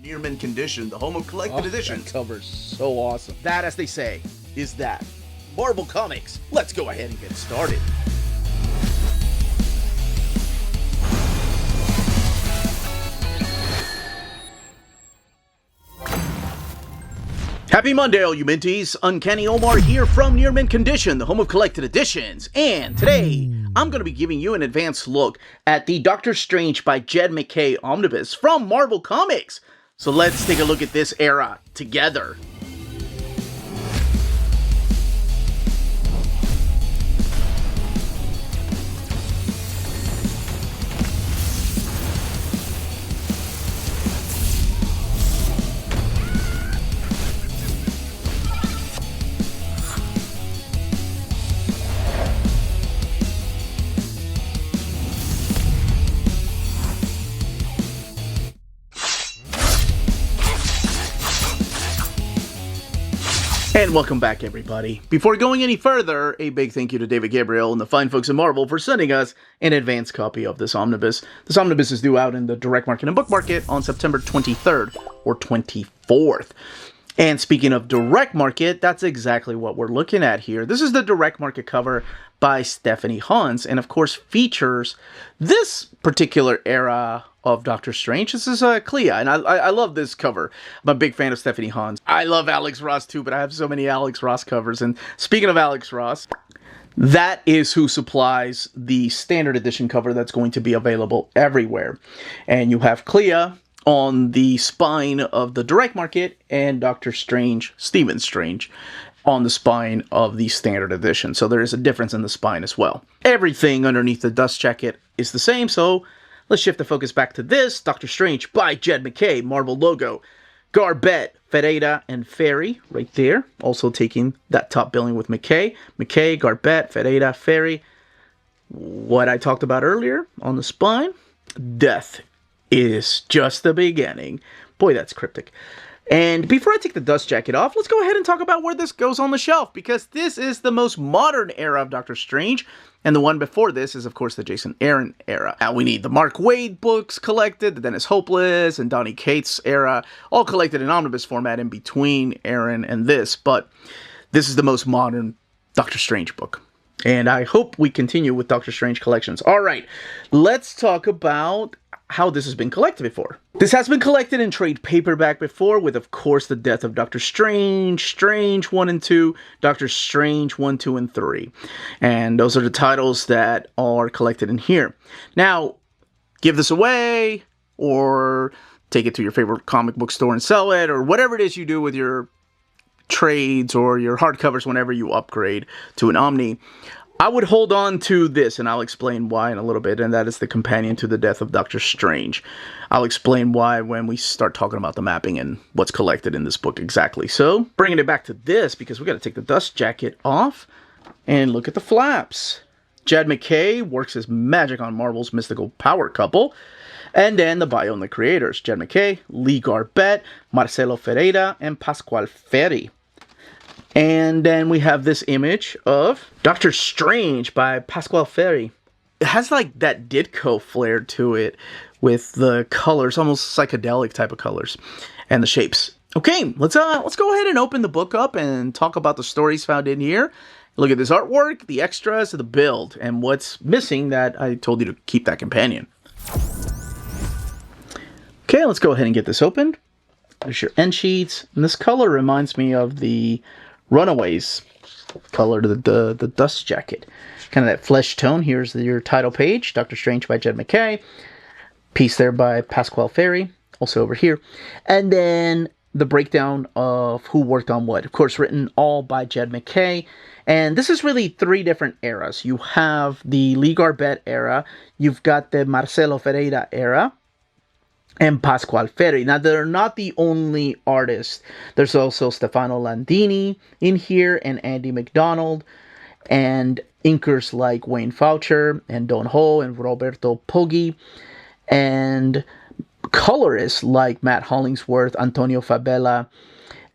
Near mint condition, the home of collected editions. That cover's so awesome. That, as they say, is that. Marvel Comics. Let's go ahead and get started. Happy Monday, all you minties. Uncanny Omar here from Near Mint Condition, the home of collected editions. And today, I'm going to be giving you an advanced look at the Doctor Strange by Jed Mackay Omnibus from Marvel Comics. So let's take a look at this era together. And welcome back, everybody. Before going any further, a big thank you to David Gabriel and the fine folks at Marvel for sending us an advanced copy of this omnibus. This omnibus is due out in the direct market and book market on September 23rd or 24th. And speaking of direct market, that's exactly what we're looking at here. This is the direct market cover by Stephanie Hans, and of course features this particular era of Doctor Strange. This is Clea, and I love this cover. I'm a big fan of Stephanie Hans. I love Alex Ross too, but I have so many Alex Ross covers. And speaking of Alex Ross, that is who supplies the standard edition cover that's going to be available everywhere. And you have Clea on the spine of the direct market and Doctor Strange, Stephen Strange, on the spine of the standard edition. So there is a difference in the spine as well. Everything underneath the dust jacket is the same, so let's shift the focus back to this. Doctor Strange by Jed Mackay, Marvel logo. Garbett, Ferreira, and Ferry right there. Also taking that top billing with Mackay. Mackay, Garbett, Ferreira, Ferry. What I talked about earlier on the spine. Death is just the beginning. Boy, that's cryptic. And before I take the dust jacket off, let's go ahead and talk about where this goes on the shelf, because this is the most modern era of Doctor Strange, and the one before this is, of course, the Jason Aaron era. Now, we need the Mark Waid books collected, the Dennis Hopeless, and Donny Cates era, all collected in omnibus format in between Aaron and this, but this is the most modern Doctor Strange book. And I hope we continue with Doctor Strange collections. All right, let's talk about how this has been collected before. This has been collected in trade paperback before, with, of course, the death of Doctor Strange, Strange 1 and 2, Doctor Strange 1, 2, and 3. And those are the titles that are collected in here. Now, give this away, or take it to your favorite comic book store and sell it, or whatever it is you do with your trades or your hardcovers whenever you upgrade to an Omni. I would hold on to this, and I'll explain why in a little bit, and that is the companion to the death of Doctor Strange. I'll explain why when we start talking about the mapping and what's collected in this book exactly. So, bringing it back to this, because we got to take the dust jacket off, and look at the flaps. Jed Mackay works as magic on Marvel's mystical power couple, and then the bio and the creators, Jed Mackay, Lee Garbett, Marcelo Ferreira, and Pasquale Ferry. And then we have this image of Doctor Strange by Pasquale Ferry. It has like that Ditko flair to it with the colors, almost psychedelic type of colors, and the shapes. Okay, let's go ahead and open the book up and talk about the stories found in here. Look at this artwork, the extras, the build, and what's missing that I told you to keep that companion. Okay, let's go ahead and get this opened. There's your end sheets, and this color reminds me of the Runaways color to the dust jacket. Kind of that flesh tone. Here's your title page, Doctor Strange by Jed Mackay. Piece there by Pasquale Ferry, also over here. And then the breakdown of who worked on what. Of course, written all by Jed Mackay. And this is really three different eras. You have the Lee Garbett era, you've got the Marcelo Ferreira era, and Pasquale Ferry. Now, they're not the only artists. There's also Stefano Landini in here, and Andy McDonald, and inkers like Wayne Faucher, and Don Ho, and Roberto Poggi, and colorists like Matt Hollingsworth, Antonio Fabella,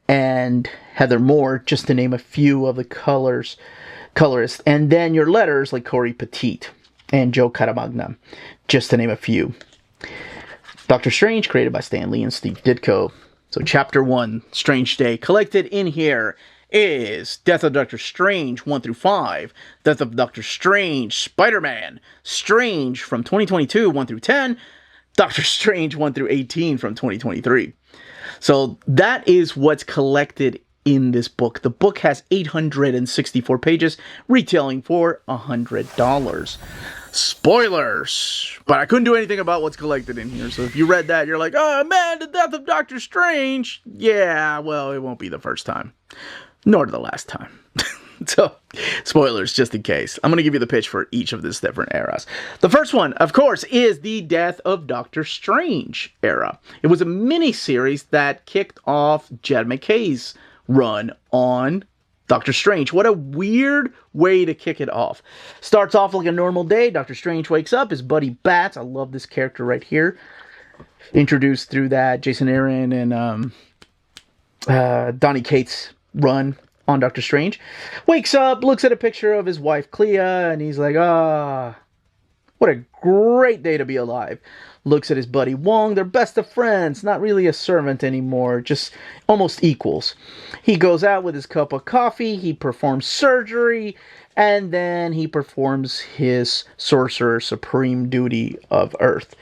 and Heather Moore, just to name a few of the colorists. And then your letters like Corey Petit and Joe Caramagna, just to name a few. Doctor Strange, created by Stan Lee and Steve Ditko. So Chapter 1, Strange Day. Collected in here is Death of Doctor Strange 1 through 5, Death of Doctor Strange, Spider-Man, Strange from 2022 1 through 10, Doctor Strange 1 through 18 from 2023. So that is what's collected in this book. The book has 864 pages, retailing for $100. Spoilers! But I couldn't do anything about what's collected in here, so if you read that, you're like, oh man, the Death of Doctor Strange! Yeah, well, it won't be the first time. Nor the last time. So, spoilers, just in case. I'm going to give you the pitch for each of these different eras. The first one, of course, is the Death of Doctor Strange era. It was a mini-series that kicked off Jed Mackay's run on Doctor Strange. What a weird way to kick it off. Starts off like a normal day. Doctor Strange wakes up. His buddy Bats. I love this character right here. Introduced through that Jason Aaron and Donny Cates run on Doctor Strange. Wakes up, looks at a picture of his wife Clea, and he's like, what a great day to be alive. Looks at his buddy Wong, they're best of friends, not really a servant anymore, just almost equals. He goes out with his cup of coffee, he performs surgery, and then he performs his Sorcerer Supreme duty of Earth.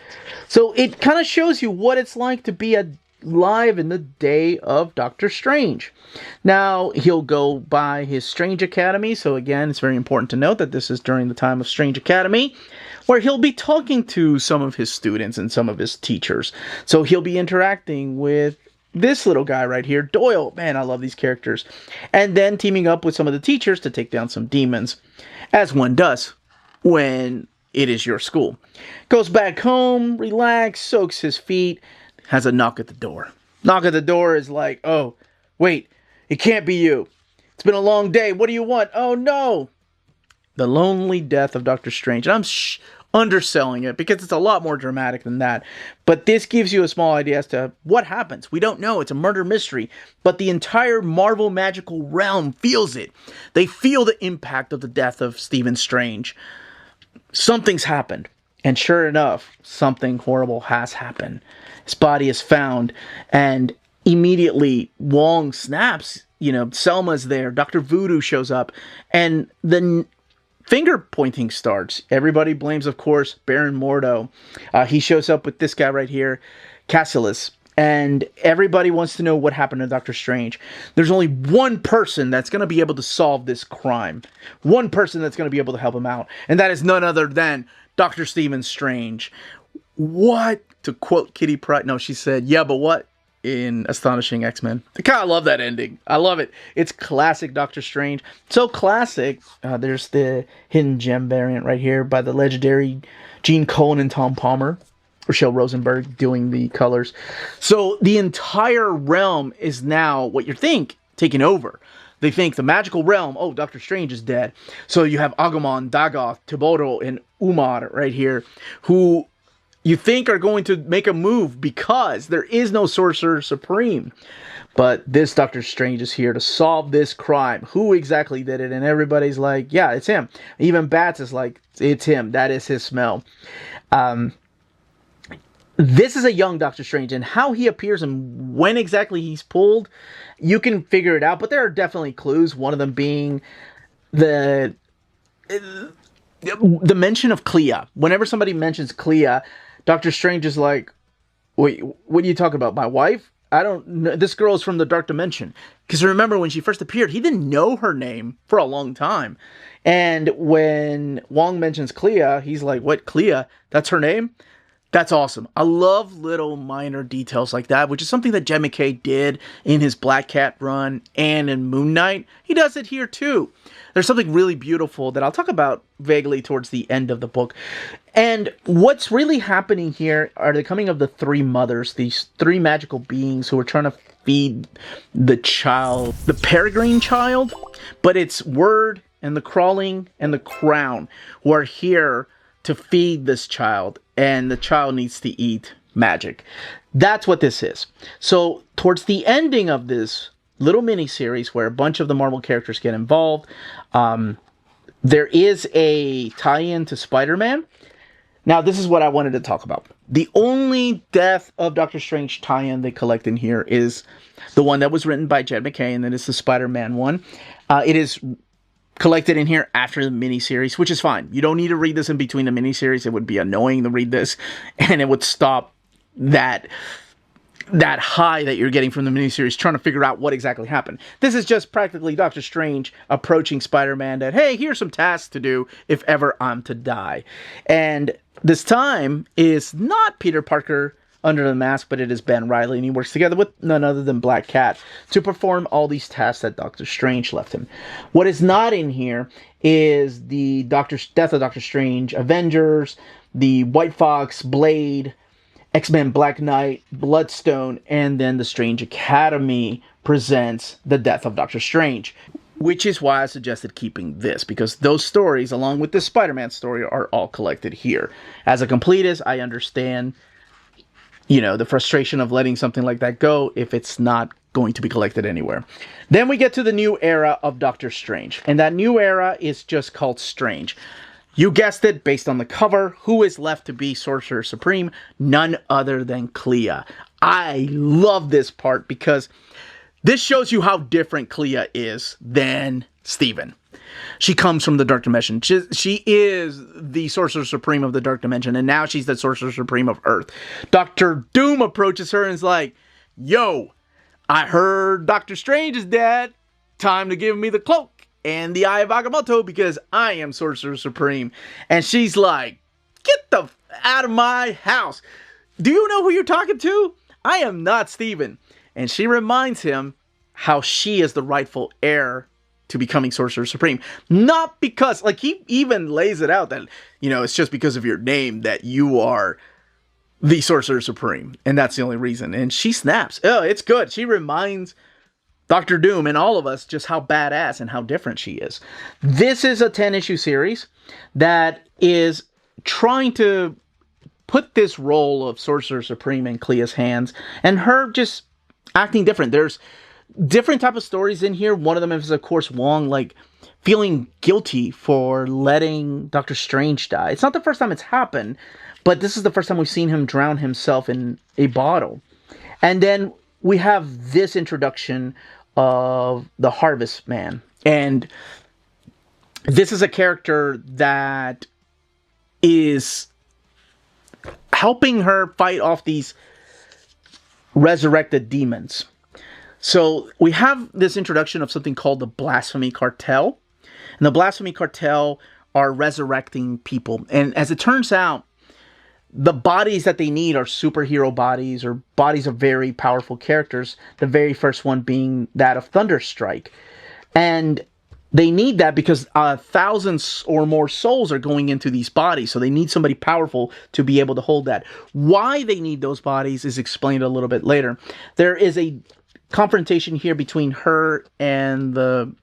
So it kind of shows you what it's like to be alive in the day of Doctor Strange. Now, he'll go by his Strange Academy, so again, it's very important to note that this is during the time of Strange Academy, where he'll be talking to some of his students and some of his teachers. So he'll be interacting with this little guy right here, Doyle. Man, I love these characters. And then teaming up with some of the teachers to take down some demons, as one does when it is your school. Goes back home, relax, soaks his feet, has a knock at the door. Knock at the door is like, oh, wait, it can't be you. It's been a long day. What do you want? Oh, no. The lonely death of Doctor Strange. And I'm underselling it because it's a lot more dramatic than that. But this gives you a small idea as to what happens. We don't know. It's a murder mystery. But the entire Marvel magical realm feels it. They feel the impact of the death of Stephen Strange. Something's happened. And sure enough, something horrible has happened. His body is found, and immediately Wong snaps. You know, Selma's there. Dr. Voodoo shows up, and the finger pointing starts. Everybody blames, of course, Baron Mordo. He shows up with this guy right here, Cassius, and everybody wants to know what happened to Doctor Strange. There's only one person that's going to be able to solve this crime. One person that's going to be able to help him out, and that is none other than Dr. Stephen Strange. What? To quote Kitty Pryde, no, she said, yeah, but what? In Astonishing X-Men. I kind of love that ending. I love it. It's classic Doctor Strange. So classic. There's the hidden gem variant right here by the legendary Gene Colan and Tom Palmer. Rochelle Rosenberg doing the colors. So the entire realm is now what you think taking over. They think the magical realm, oh, Doctor Strange is dead. So you have Agumon, Dagoth, Tiboro, and Umar right here, who you think are going to make a move because there is no Sorcerer Supreme. But this Doctor Strange is here to solve this crime. Who exactly did it? And everybody's like, yeah, it's him. Even Bats is like, it's him. That is his smell. This is a young Doctor Strange, and how he appears and when exactly he's pulled, you can figure it out. But there are definitely clues. One of them being the mention of Clea. Whenever somebody mentions Clea, Doctor Strange is like, wait, what are you talking about? My wife? I don't know. This girl is from the Dark Dimension. Because remember, when she first appeared, he didn't know her name for a long time. And when Wong mentions Clea, he's like, what, Clea? That's her name? That's awesome. I love little minor details like that, which is something that Jed Mackay did in his Black Cat run and in Moon Knight. He does it here too. There's something really beautiful that I'll talk about vaguely towards the end of the book. And what's really happening here are the coming of the three mothers, these three magical beings who are trying to feed the child, the peregrine child, but it's Word and the Crawling and the Crown who are here to feed this child, and the child needs to eat magic. That's what this is. So towards the ending of this little mini-series where a bunch of the Marvel characters get involved, there is a tie-in to Spider-Man. Now, this is what I wanted to talk about. The only Death of Doctor Strange tie-in they collect in here is the one that was written by Jed Mackay, and then it's the Spider-Man one. It is collected in here after the miniseries, which is fine. You don't need to read this in between the miniseries. It would be annoying to read this, and it would stop that high that you're getting from the miniseries trying to figure out what exactly happened. This is just practically Doctor Strange approaching Spider-Man that, hey, here's some tasks to do if ever I'm to die. And this time is not Peter Parker under the mask, but it is Ben Reilly, and he works together with none other than Black Cat to perform all these tasks that Doctor Strange left him. What is not in here is the Death of Doctor Strange Avengers, the White Fox, Blade, X-Men Black Knight, Bloodstone, and then the Strange Academy presents the Death of Doctor Strange. Which is why I suggested keeping this, because those stories, along with the Spider-Man story, are all collected here. As a completist, I understand, the frustration of letting something like that go if it's not going to be collected anywhere. Then we get to the new era of Doctor Strange, and that new era is just called Strange. You guessed it, based on the cover, who is left to be Sorcerer Supreme? None other than Clea. I love this part because this shows you how different Clea is than Steven. She comes from the Dark Dimension. She is the Sorcerer Supreme of the Dark Dimension, and now she's the Sorcerer Supreme of Earth. Dr. Doom approaches her and is like, yo, I heard Doctor Strange is dead. Time to give me the cloak and the Eye of Agamotto because I am Sorcerer Supreme. And she's like, get the out of my house. Do you know who you're talking to? I am not Steven. And she reminds him how she is the rightful heir to becoming Sorcerer Supreme. Not because, he even lays it out that, it's just because of your name that you are the Sorcerer Supreme. And that's the only reason. And she snaps. Oh, it's good. She reminds Dr. Doom and all of us just how badass and how different she is. This is a 10-issue series that is trying to put this role of Sorcerer Supreme in Clea's hands and her just acting different. There's different type of stories in here. One of them is, of course, Wong, feeling guilty for letting Doctor Strange die. It's not the first time it's happened, but this is the first time we've seen him drown himself in a bottle. And then we have this introduction of the Harvest Man. And this is a character that is helping her fight off these resurrected demons. So we have this introduction of something called the Blasphemy Cartel. And the Blasphemy Cartel are resurrecting people. And as it turns out, the bodies that they need are superhero bodies or bodies of very powerful characters. The very first one being that of Thunderstrike. And they need that because thousands or more souls are going into these bodies. So they need somebody powerful to be able to hold that. Why they need those bodies is explained a little bit later. There is a confrontation here between her and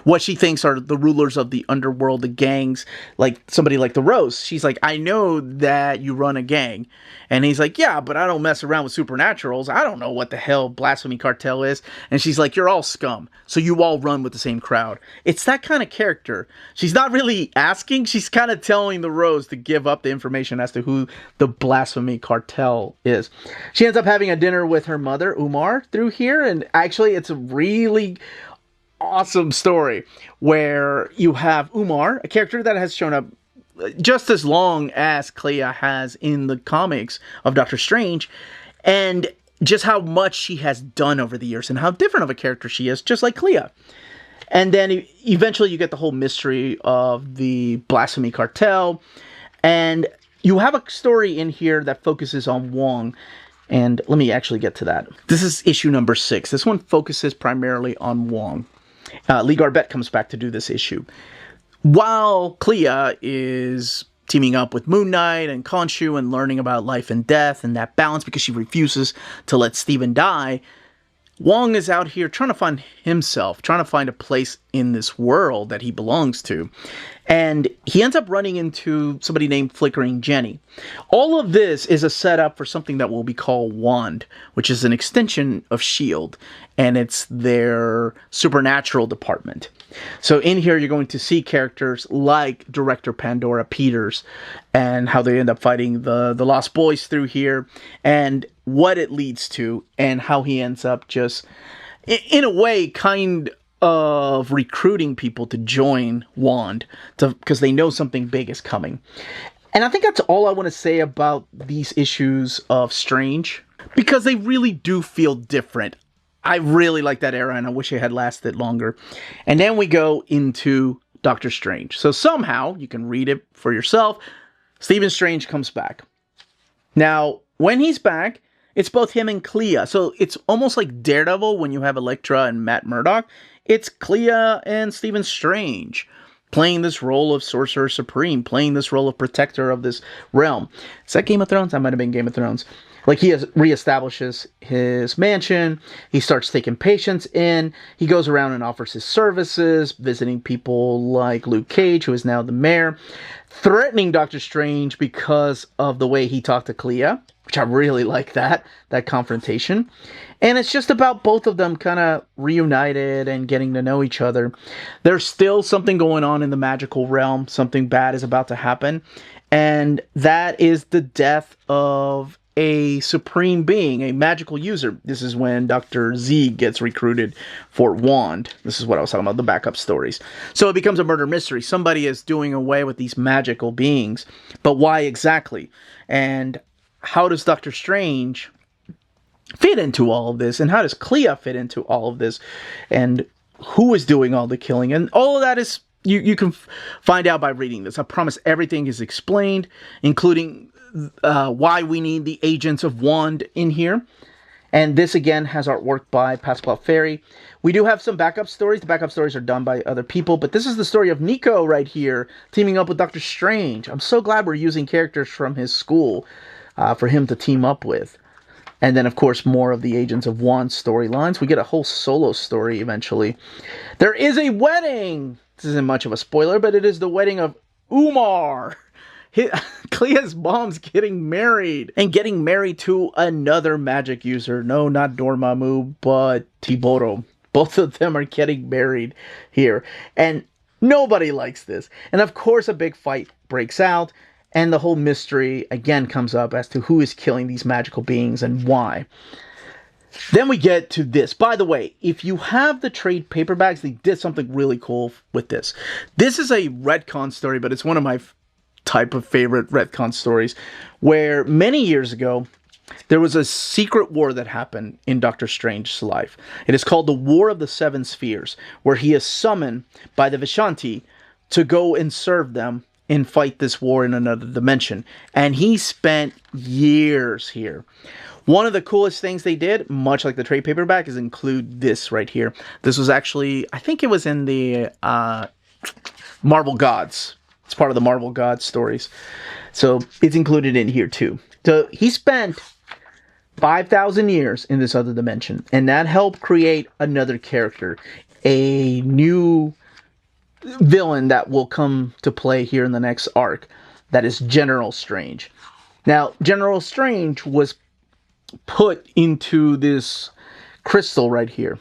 what she thinks are the rulers of the underworld, the gangs, like somebody like the Rose. She's like, I know that you run a gang. And he's like, yeah, but I don't mess around with supernaturals. I don't know what the hell Blasphemy Cartel is. And she's like, you're all scum. So you all run with the same crowd. It's that kind of character. She's not really asking. She's kind of telling the Rose to give up the information as to who the Blasphemy Cartel is. She ends up having a dinner with her mother, Umar, through here. And actually, it's a really awesome story where you have Umar, a character that has shown up just as long as Clea has in the comics of Doctor Strange, and just how much she has done over the years and how different of a character she is, just like Clea. And then eventually you get the whole mystery of the Blasphemy Cartel, and you have a story in here that focuses on Wong. And let me actually get to that. This is issue number 6. This one focuses primarily on Wong. Lee Garbett comes back to do this issue. While Clea is teaming up with Moon Knight and Khonshu and learning about life and death and that balance because she refuses to let Steven die, Wong is out here trying to find himself, trying to find a place in this world that he belongs to. And he ends up running into somebody named Flickering Jenny. All of this is a setup for something that will be called Wand, which is an extension of S.H.I.E.L.D., and it's their supernatural department. So in here, you're going to see characters like Director Pandora Peters and how they end up fighting the Lost Boys through here, and what it leads to, and how he ends up just, in a way, kind of recruiting people to join Wand because they know something big is coming. And I think that's all I want to say about these issues of Strange, because they really do feel different. I really like that era, and I wish it had lasted longer. And then we go into Doctor Strange. So somehow, you can read it for yourself, Stephen Strange comes back. Now, when he's back, it's both him and Clea. So it's almost like Daredevil when you have Elektra and Matt Murdock. It's Clea and Stephen Strange playing this role of Sorcerer Supreme, playing this role of protector of this realm. Is that Game of Thrones? That might have been Game of Thrones. Like, he reestablishes his mansion. He starts taking patients in. He goes around and offers his services, visiting people like Luke Cage, who is now the mayor, threatening Doctor Strange because of the way he talked to Clea, which I really like that confrontation. And it's just about both of them kind of reunited and getting to know each other. There's still something going on in the magical realm. Something bad is about to happen. And that is the death of a supreme being, a magical user. This is when Dr. Z gets recruited for Wand. This is what I was talking about, the backup stories. So it becomes a murder mystery. Somebody is doing away with these magical beings. But why exactly? And how does Doctor Strange fit into all of this? And how does Clea fit into all of this? And who is doing all the killing? And all of that is, you can find out by reading this. I promise everything is explained, including why we need the Agents of Wand in here. And this, again, has artwork by Pascal Ferry. We do have some backup stories. The backup stories are done by other people. But this is the story of Nico right here, teaming up with Doctor Strange. I'm so glad we're using characters from his school for him to team up with. And then, of course, more of the Agents of Wand storylines. We get a whole solo story eventually. There is a wedding! This isn't much of a spoiler, but it is the wedding of Umar. Clea's mom's getting married. And getting married to another magic user. No, not Dormammu, but Tiboro. Both of them are getting married here. And nobody likes this. And of course, a big fight breaks out. And the whole mystery, again, comes up as to who is killing these magical beings and why. Then we get to this. By the way, if you have the trade paperbacks, they did something really cool with this. This is a retcon story, but it's one of my type of favorite retcon stories, where many years ago, there was a secret war that happened in Doctor Strange's life. It is called the War of the Seven Spheres, where he is summoned by the Vishanti to go and serve them and fight this war in another dimension. And he spent years here. One of the coolest things they did, much like the trade paperback, is include this right here. This was actually, I think it was in the Marvel Gods. It's part of the Marvel Gods stories. So it's included in here too. So he spent 5,000 years in this other dimension. And that helped create another character. A new villain that will come to play here in the next arc. That is General Strange. Now, General Strange was put into this crystal right here.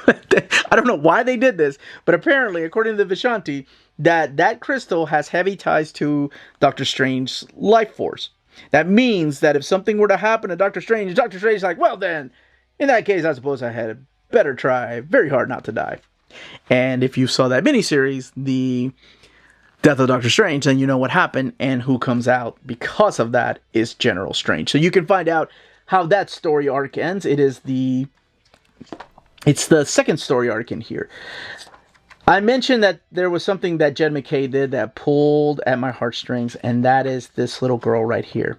I don't know why they did this, but apparently, according to the Vishanti, that crystal has heavy ties to Doctor Strange's life force. That means that if something were to happen to Doctor Strange is like, well then, in that case, I suppose I had better try very hard not to die. And if you saw that miniseries, the Death of Doctor Strange, then you know what happened, and who comes out because of that is General Strange. So you can find out how that story arc ends. It's the second story arc in here. I mentioned that there was something that Jed Mackay did that pulled at my heartstrings, and that is this little girl right here.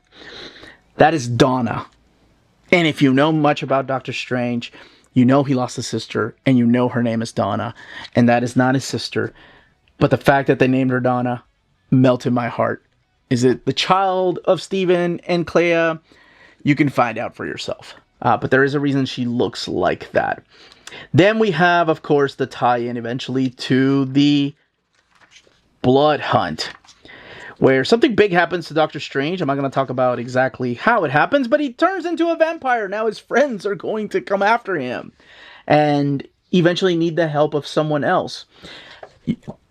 That is Donna. And if you know much about Doctor Strange, you know he lost a sister, and you know her name is Donna, and that is not his sister. But the fact that they named her Donna melted my heart. Is it the child of Stephen and Clea? You can find out for yourself. But there is a reason she looks like that. Then we have, of course, the tie-in eventually to the Blood Hunt, where something big happens to Doctor Strange. I'm not going to talk about exactly how it happens, but he turns into a vampire. Now his friends are going to come after him and eventually need the help of someone else.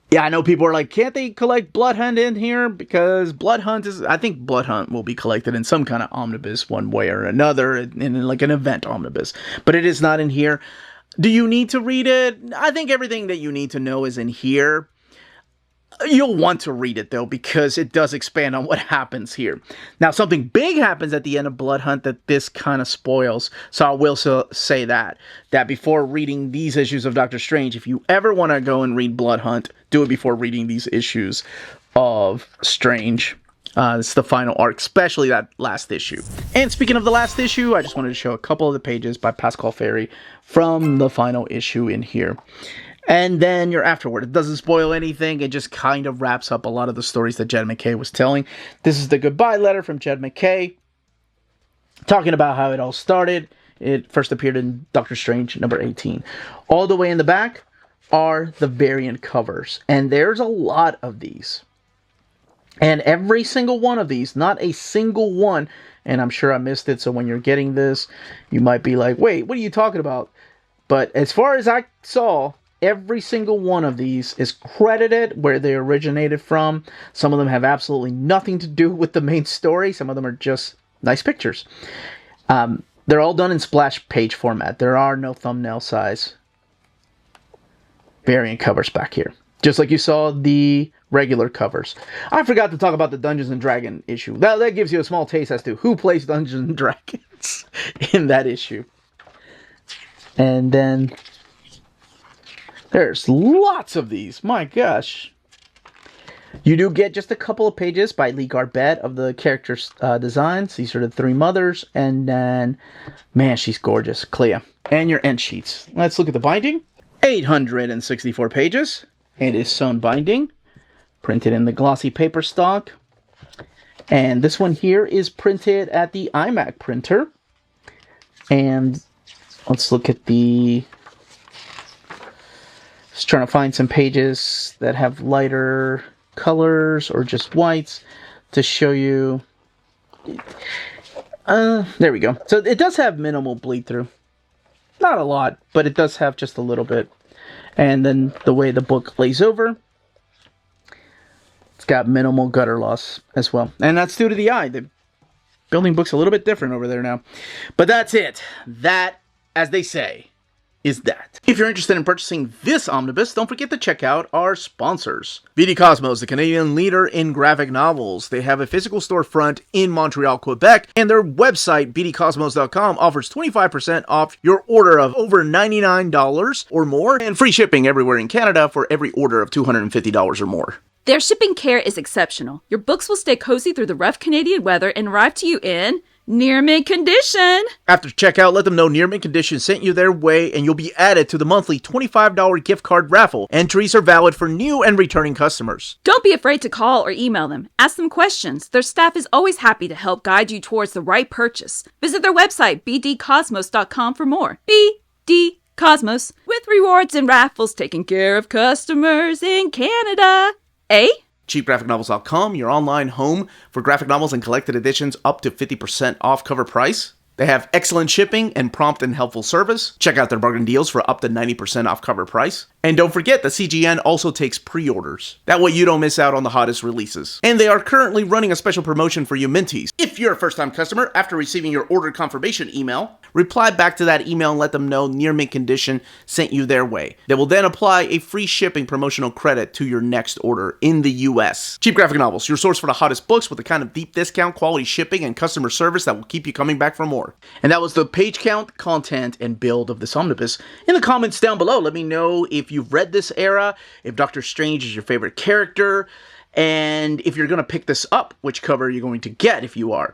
Yeah, I know people are like, can't they collect Blood Hunt in here? Because Blood Hunt is, I think Blood Hunt will be collected in some kind of omnibus one way or another, in like an event omnibus. But it is not in here. Do you need to read it? I think everything that you need to know is in here. You'll want to read it, though, because it does expand on what happens here. Now, something big happens at the end of Blood Hunt that this kind of spoils. So I will say that before reading these issues of Doctor Strange, if you ever want to go and read Blood Hunt, do it before reading these issues of Strange. It's the final arc, especially that last issue. And speaking of the last issue, I just wanted to show a couple of the pages by Pascal Ferry from the final issue in here. And then you're afterward. It doesn't spoil anything. It just kind of wraps up a lot of the stories that Jed Mackay was telling. This is the goodbye letter from Jed Mackay, talking about how it all started. It first appeared in Doctor Strange number 18. All the way in the back are the variant covers. And there's a lot of these. And every single one of these, not a single one, and I'm sure I missed it, so when you're getting this, you might be like, wait, what are you talking about? But as far as I saw, every single one of these is credited where they originated from. Some of them have absolutely nothing to do with the main story. Some of them are just nice pictures. They're all done in splash page format. There are no thumbnail size variant covers back here. Just like you saw the regular covers. I forgot to talk about the Dungeons & Dragons issue. That gives you a small taste as to who plays Dungeons & Dragons in that issue. And then there's lots of these. My gosh. You do get just a couple of pages by Lee Garbett of the characters' designs. These are the three mothers. And then, man, she's gorgeous. Clea. And your end sheets. Let's look at the binding. 864 pages. And is sewn binding. Printed in the glossy paper stock. And this one here is printed at the iMac printer. And let's look at the... Just trying to find some pages that have lighter colors or just whites to show you. There we go. So it does have minimal bleed through. Not a lot, but it does have just a little bit. And then the way the book lays over, it's got minimal gutter loss as well. And that's due to the eye. The building book's a little bit different over there now. But that's it. That, as they say, is that. If you're interested in purchasing this omnibus, don't forget to check out our sponsors. BD Cosmos, the Canadian leader in graphic novels. They have a physical storefront in Montreal, Quebec, and their website, bdcosmos.com, offers 25% off your order of over $99 or more, and free shipping everywhere in Canada for every order of $250 or more. Their shipping care is exceptional. Your books will stay cozy through the rough Canadian weather and arrive to you in near mint condition. After checkout, let them know Near Mint Condition sent you their way, and you'll be added to the monthly $25 gift card raffle. Entries are valid for new and returning customers. Don't be afraid to call or email them. Ask them questions. Their staff is always happy to help guide you towards the right purchase. Visit their website, bdcosmos.com, for more. BD Cosmos, with rewards and raffles taking care of customers in Canada. Eh? CheapGraphicNovels.com, your online home for graphic novels and collected editions up to 50% off cover price. They have excellent shipping and prompt and helpful service. Check out their bargain deals for up to 90% off cover price. And don't forget that CGN also takes pre-orders. That way you don't miss out on the hottest releases. And they are currently running a special promotion for you Minties. If you're a first-time customer, after receiving your order confirmation email, reply back to that email and let them know Near Mint Condition sent you their way. They will then apply a free shipping promotional credit to your next order in the US. Cheap Graphic Novels, your source for the hottest books with the kind of deep discount, quality shipping, and customer service that will keep you coming back for more. And that was the page count, content, and build of this omnibus. In the comments down below, let me know if you've read this era, if Doctor Strange is your favorite character, and if you're going to pick this up, which cover you're going to get if you are.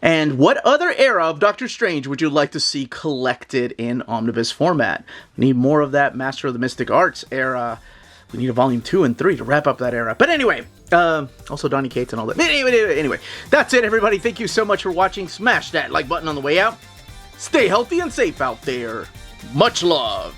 And what other era of Doctor Strange would you like to see collected in omnibus format? We need more of that Master of the Mystic Arts era. We need a volume 2 and 3 to wrap up that era. But anyway, also Donny Cates and all that. Anyway, that's it, everybody. Thank you so much for watching. Smash that like button on the way out. Stay healthy and safe out there. Much love.